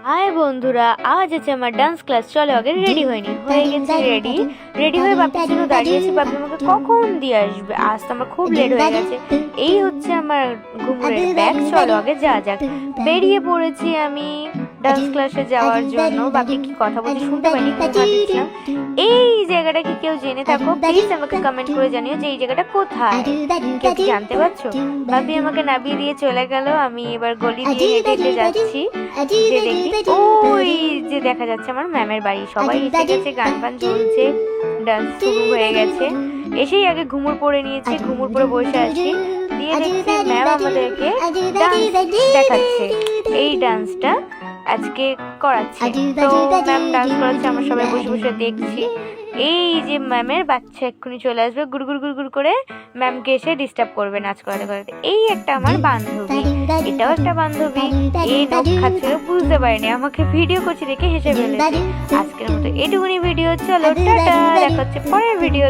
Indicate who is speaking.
Speaker 1: High বন্ধুরা, আজ আছে আমার ডান্স ক্লাস। চলো আগে রেডি হয়নি, হয়ে গেছি রেডি হয়ে বাপির জন্য দাঁড়িয়েছি। বাপি আমাকে কখন দিয়ে আসবে, আজ তো আমার খুব লেট হয়ে গেছে। এই হচ্ছে আমার ঘুঙুরের ব্যাগ। চলো আগে যা যাক। বেরিয়ে পড়েছি আমি ডান্স ক্লাসে যাওয়ার জন্য। বাপি কি কথা বলছি শুনতে পাইনি, ঘুমাচ্ছিলাম। এই জায়গাটা কি কেউ জেনে থাকো প্লিজ আমাকে কমেন্ট করে জানিও যে এই জায়গাটা কোথায়। কেউ কি জানতে পারছো? বাপি আমাকে নামিয়ে দিয়ে চলে গেল। আমি এবার গলি দিয়ে হেঁটে হেঁটে যাচ্ছি। যে দেখি ওই যে দেখা যাচ্ছে আমার ম্যামের বাড়ি। সবাই এসে গেছে, গান ফান চলছে, ডান্স শুরু হয়ে গেছে। এসেই আগে ঘুমুর পরে নিয়েছি, ঘুমুর পরে বসে আছি। দিয়ে দেখছি ম্যাম আমাদেরকে ডান্স দেখাচ্ছে। এই ডান্সটা আজকে করাচ্ছে। তো ম্যাম ডান্স করাচ্ছে, আমরা সবাই বসে বসে দেখছি। এই যে ম্যামের বাচ্চা এক্ষুনি চলে আসবে, গুড়গুড় গুড়গুড় করে ম্যামকে এসে ডিস্টার্ব করবে নাচ করাতে করাতে। এই একটা আমার বান্ধবী, এটাও একটা বান্ধবী। এই নখ খাচ্ছিল, বুঝতে পারিনি, আমাকে ভিডিও করছি দেখে হেসে ফেলেছে। আজকের মতো এটুকুনি ভিডিও। চলো টাটা, দেখা হচ্ছে পরের ভিডিও।